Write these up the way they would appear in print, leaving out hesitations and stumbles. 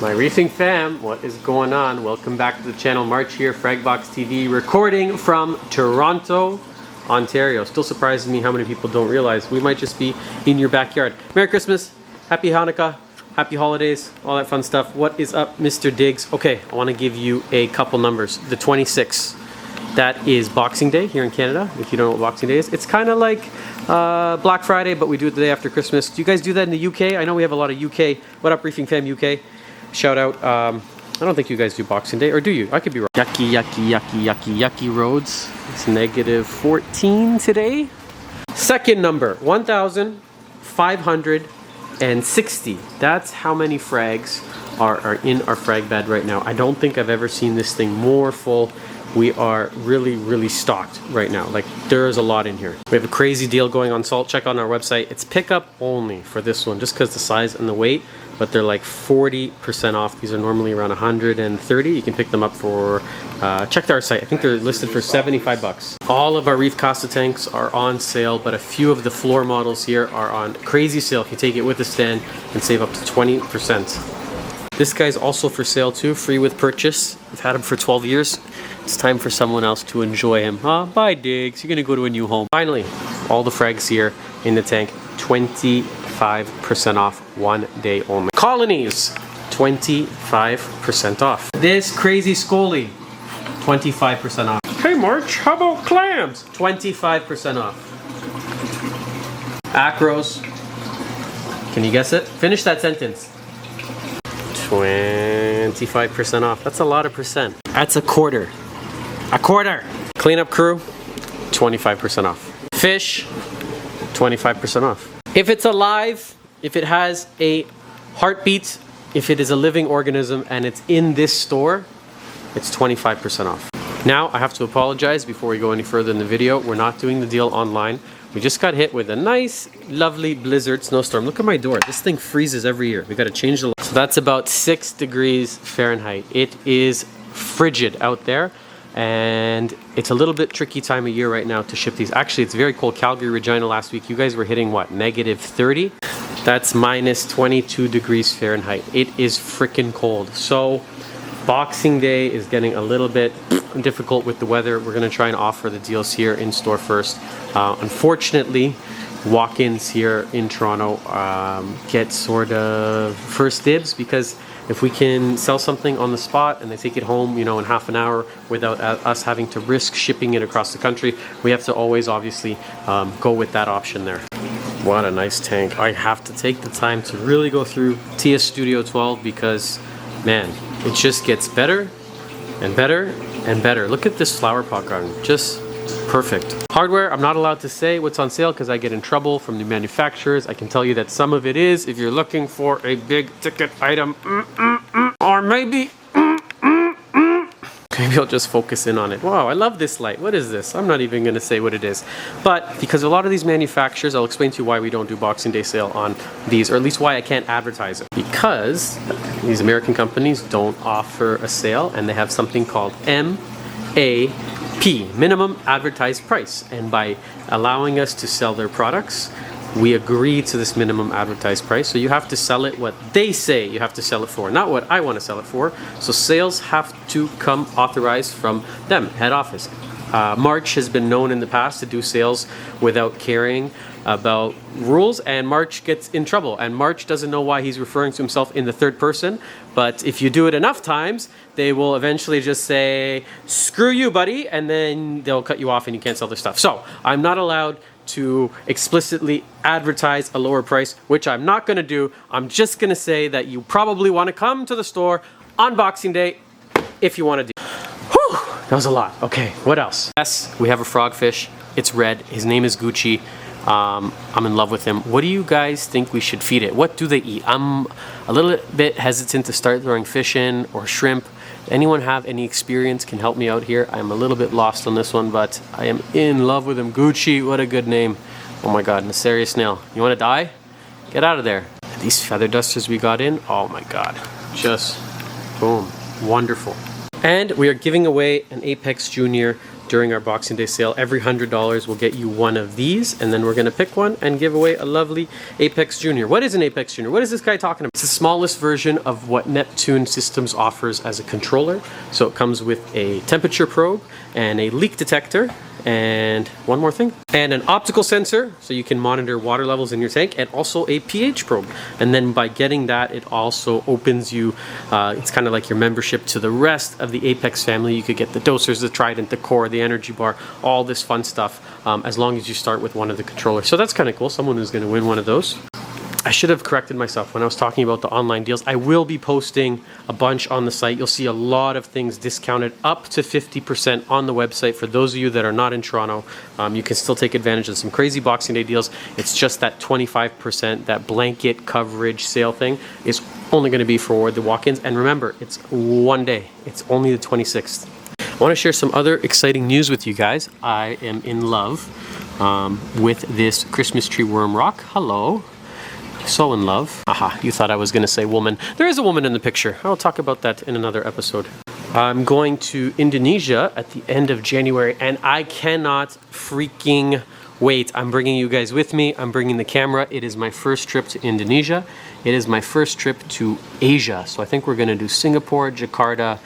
My reefing fam, what is going on? Welcome back to the channel. March here, Fragbox TV, recording from Toronto, Ontario. Still surprises me how many people don't realize we might just be in your backyard. Merry Christmas, Happy Hanukkah, Happy Holidays, all that fun stuff. What is up, Mr. Diggs? Okay, I want to give you a couple numbers. The 26th, that is Boxing Day here in Canada. If you don't know what Boxing Day is, it's kind of like Black Friday, but we do it the day after Christmas. Do you guys do that in the UK? I know we have a lot of UK. What up, Reefing Fam UK? Shout out. I don't think you guys do Boxing Day, or do you? I could be wrong. Yucky roads. It's negative 14 today. Second number, 1,560. That's how many frags are in our frag bed right now. I don't think I've ever seen this thing more full. We are really stocked right now. Like, there is a lot in here. We have a crazy deal going on salt. Check on our website. It's pickup only for this one, just because the size and the weight, but they're like 40% off. These are normally around 130. You can pick them up for, check our site. I think they're listed for 75 bucks. All of our Reef Casa tanks are on sale, but a few of the floor models here are on crazy sale. If you take it with a stand and save up to 20%. This guy's also for sale too, free with purchase. We've had him for 12 years. It's time for someone else to enjoy him. Bye, Diggs. You're gonna go to a new home. Finally, all the frags here in the tank, 25% off, 1 day only. Colonies, 25% off. This crazy Scully, 25% off. Hey, March, how about clams? 25% off. Acros, can you guess it? Finish that sentence. 25% off. That's a lot of percent. That's a quarter. A quarter. Cleanup crew, 25% off. Fish, 25% off. If it's alive, if it has a heartbeat, if it is a living organism and it's in this store, it's 25% off. Now, I have to apologize before we go any further in the video. We're not doing the deal online. We just got hit with a nice, lovely blizzard snowstorm. Look at my door. This thing freezes every year. We got to change the light. So that's about 6 degrees Fahrenheit. It is frigid out there, and it's a little bit tricky time of year right now to ship these. Actually, it's very cold. Calgary, Regina last week, you guys were hitting what, negative 30? That's minus 22 degrees Fahrenheit. It is freaking cold. So Boxing Day is getting a little bit difficult with the weather. We're going to try and offer the deals here in store first. Unfortunately, walk-ins here in Toronto get sort of first dibs, because if we can sell something on the spot and they take it home, you know, in half an hour without us having to risk shipping it across the country, we have to always obviously go with that option there. What a nice tank. I have to take the time to really go through TS Studio 12 because, man, it just gets better and better and better. Look at this flower pot garden, just perfect. Hardware, I'm not allowed to say what's on sale because I get in trouble from the manufacturers. I can tell you that some of it is, if you're looking for a big ticket item, or maybe I'll just focus in on it. Wow, I love this light. What is this? I'm not even going to say what it is. But because a lot of these manufacturers, I'll explain to you why we don't do Boxing Day sale on these, or at least why I can't advertise it. Because these American companies don't offer a sale, and they have something called MAP, minimum advertised price. And by allowing us to sell their products, we agree to this minimum advertised price. So you have to sell it what they say you have to sell it for, not what I want to sell it for. So sales have to come authorized from them, head office. March has been known in the past to do sales without caring about rules, and March gets in trouble. And March doesn't know why he's referring to himself in the third person, but if you do it enough times, they will eventually just say, screw you, buddy, and then they'll cut you off and you can't sell their stuff. So I'm not allowed to explicitly advertise a lower price, which I'm not going to do. I'm just going to say that you probably want to come to the store on Boxing Day if you want to do. Whew, that was a lot. Okay, what else? Yes, we have a frogfish. It's red. His name is Gucci. I'm in love with him. What do you guys think we should feed it? What do they eat? I'm a little bit hesitant to start throwing fish in or shrimp. Anyone have any experience can help me out here. I'm a little bit lost on this one, but I am in love with him. Gucci, what a good name. Oh my God, Nasarius snail. You want to die? Get out of there. These feather dusters we got in, oh my God. Just boom, wonderful. And we are giving away an Apex Junior during our Boxing Day sale. Every $100 will get you one of these, and then we're going to pick one and give away a lovely Apex Junior. What is an Apex Junior? What is this guy talking about? It's the smallest version of what Neptune Systems offers as a controller. So it comes with a temperature probe and a leak detector, and one more thing, and an optical sensor so you can monitor water levels in your tank, and also a pH probe. And then by getting that, it also opens you, it's kind of like your membership to the rest of the Apex family. You could get the dosers, the Trident, the Core, the Energy Bar, all this fun stuff, as long as you start with one of the controllers. So that's kind of cool. Someone is going to win one of those. I should have corrected myself when I was talking about the online deals. I will be posting a bunch on the site. You'll see a lot of things discounted up to 50% on the website. For those of you that are not in Toronto, you can still take advantage of some crazy Boxing Day deals. It's just that 25%, that blanket coverage sale thing is only going to be for the walk-ins. And remember, it's one day. It's only the 26th. I want to share some other exciting news with you guys. I am in love with this Christmas tree worm rock. Hello. So in love. Aha, you thought I was going to say woman. There is a woman in the picture. I'll talk about that in another episode. I'm going to Indonesia at the end of January, and I cannot freaking wait. I'm bringing you guys with me. I'm bringing the camera. It is my first trip to Indonesia. It is my first trip to Asia. So I think we're going to do Singapore, Jakarta,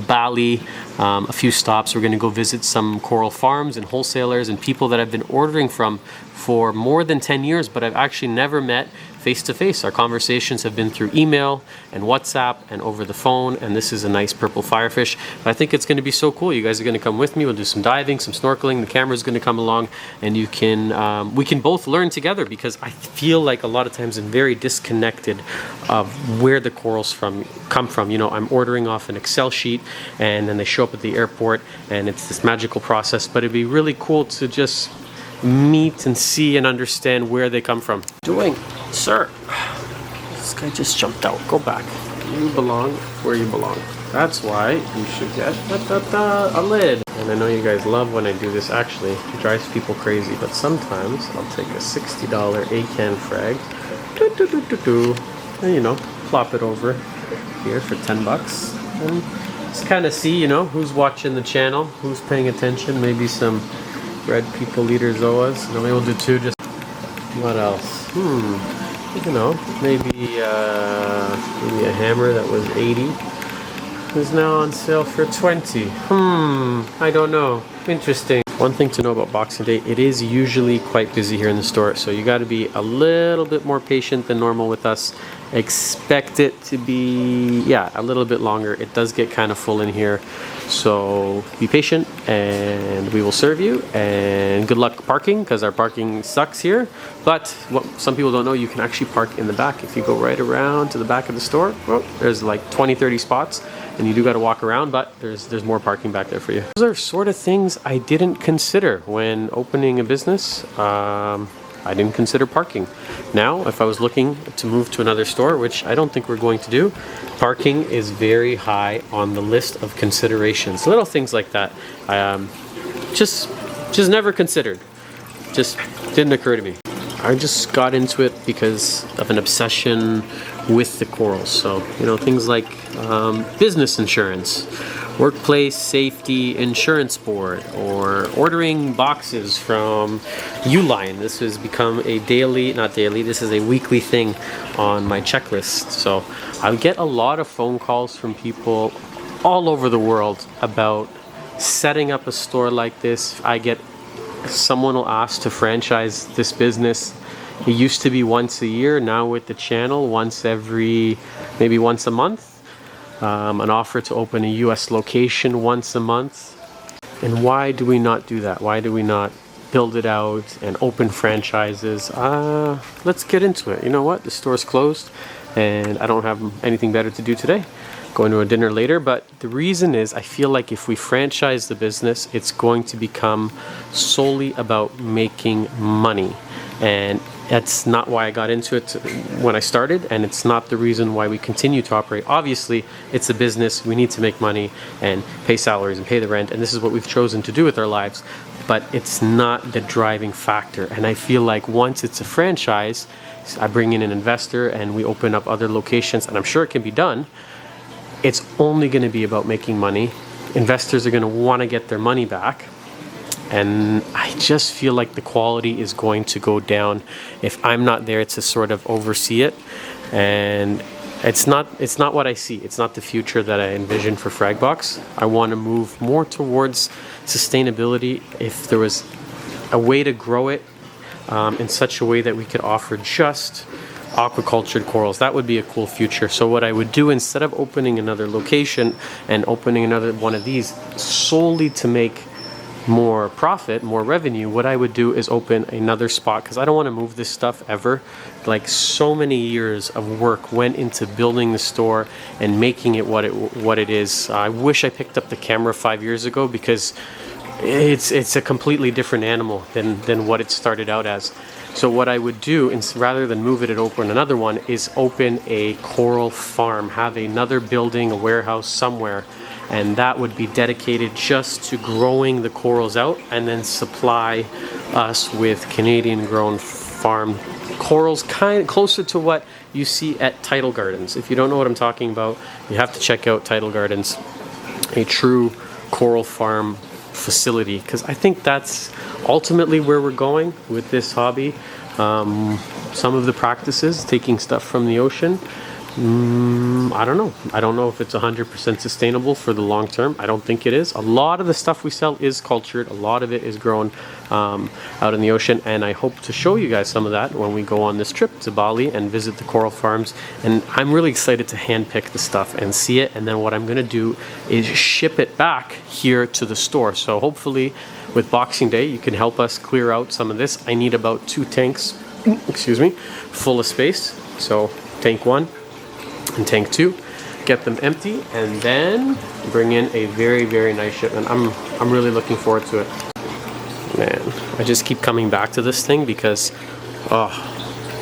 Bali, a few stops. We're going to go visit some coral farms and wholesalers and people that I've been ordering from for more than 10 years, but I've actually never met face-to-face. Our conversations have been through email and WhatsApp and over the phone, and this is a nice purple firefish. But I think it's going to be so cool. You guys are going to come with me. We'll do some diving, some snorkeling. The camera's going to come along, and you can we can both learn together, because I feel like a lot of times I'm very disconnected of where the corals come from. You know, I'm ordering off an Excel sheet, and then they show up at the airport, and it's this magical process. But it'd be really cool to just meet and see and understand where they come from. Doing, sir. This guy just jumped out. Go back. You belong where you belong. That's why you should get a lid. And I know you guys love when I do this. Actually, it drives people crazy. But sometimes I'll take a $60 A-can frag, and you know, plop it over here for 10 bucks. And just kind of see, you know, who's watching the channel, who's paying attention. Maybe some red people leader zoas. You know, maybe we'll do two. Just what else? You know, maybe a hammer that was 80 is now on sale for 20. I don't know. Interesting. One thing to know about Boxing Day, it is usually quite busy here in the store, so you got to be a little bit more patient than normal with us. Expect it to be, yeah, a little bit longer. It does get kind of full in here, so be patient and we will serve you. And good luck parking, because our parking sucks here. But what some people don't know, you can actually park in the back. If you go right around to the back of the store, well, there's like 20-30 spots, and you do got to walk around, but there's more parking back there for you. Those are sort of things I didn't consider when opening a business. I didn't consider parking. Now, if I was looking to move to another store, which I don't think we're going to do, parking is very high on the list of considerations. Little things like that, just never considered. Just didn't occur to me. I just got into it because of an obsession with the corals. So, you know, things like business insurance, workplace safety insurance board, or ordering boxes from Uline. This has become a this is a weekly thing on my checklist. So I get a lot of phone calls from people all over the world about setting up a store like this. Someone will ask to franchise this business. It used to be once a year. Now with the channel, maybe once a month. An offer to open a US location once a month. And why do we not do that? Why do we not build it out and open franchises? Let's get into it. You know what? The store's closed and I don't have anything better to do today. Going to a dinner later, but the reason is I feel like if we franchise the business, it's going to become solely about making money. And that's not why I got into it when I started, and it's not the reason why we continue to operate. Obviously, it's a business. We need to make money and pay salaries and pay the rent, and this is what we've chosen to do with our lives, but it's not the driving factor. And I feel like once it's a franchise, I bring in an investor and we open up other locations, and I'm sure it can be done. It's only going to be about making money. Investors are going to want to get their money back. and I just feel like the quality is going to go down if I'm not there to sort of oversee it. And it's not what I see. It's not the future that I envision for Fragbox. I want to move more towards sustainability. If there was a way to grow it in such a way that we could offer just aquacultured corals, that would be a cool future. So what I would do, instead of opening another location and opening another one of these solely to make more profit, more revenue, what I would do is open another spot, because I don't want to move this stuff ever. Like, so many years of work went into building the store and making it what it is. I wish I picked up the camera 5 years ago, because it's a completely different animal than what it started out as. So what I would do, rather than move it and open another one, is open a coral farm, have another building, a warehouse somewhere, and that would be dedicated just to growing the corals out, and then supply us with Canadian grown farm corals, kind of closer to what you see at Tidal Gardens. If you don't know what I'm talking about, you have to check out Tidal Gardens, a true coral farm facility, because I think that's ultimately where we're going with this hobby. Some of the practices, taking stuff from the ocean, I don't know. I don't know if it's 100% sustainable for the long term. I don't think it is. A lot of the stuff we sell is cultured. A lot of it is grown out in the ocean, and I hope to show you guys some of that when we go on this trip to Bali and visit the coral farms. And I'm really excited to handpick the stuff and see it, and then what I'm going to do is ship it back here to the store. So hopefully with Boxing Day you can help us clear out some of this. I need about 2 tanks, excuse me, full of space. So tank 1 and tank 2, get them empty, and then bring in a very, very nice shipment. I'm really looking forward to it. Man, I just keep coming back to this thing because, oh,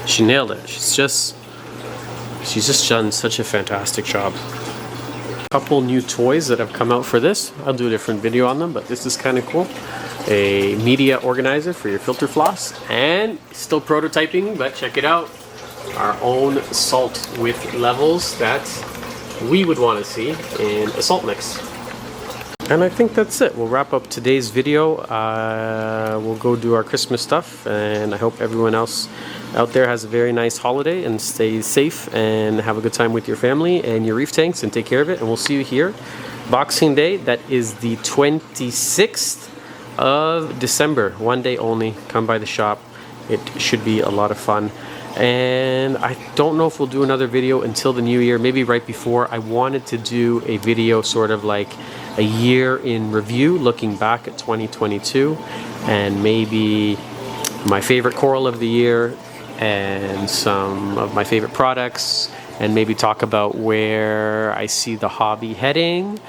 she nailed it. She's just done such a fantastic job. Couple new toys that have come out for this. I'll do a different video on them, but this is kind of cool. A media organizer for your filter floss, and still prototyping, but check it out. Our own salt with levels that we would want to see in a salt mix. And I think that's it. We'll wrap up today's video. We'll go do our Christmas stuff, and I hope everyone else out there has a very nice holiday and stay safe and have a good time with your family and your reef tanks, and take care of it. And we'll see you here Boxing Day. That is the 26th of December. One day only. Come by the shop. It should be a lot of fun. And I don't know if we'll do another video until the new year, maybe right before. I wanted to do a video sort of like a year in review, looking back at 2022, and maybe my favorite coral of the year and some of my favorite products, and maybe talk about where I see the hobby heading,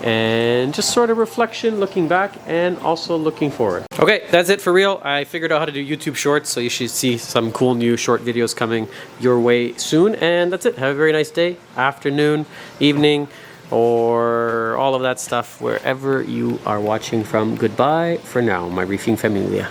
and just sort of reflection, looking back and also looking forward. Okay, that's it for real. I figured out how to do YouTube shorts, so you should see some cool new short videos coming your way soon. And that's it. Have a very nice day, afternoon, evening, or all of that stuff wherever you are watching from. Goodbye for now, my reefing familia.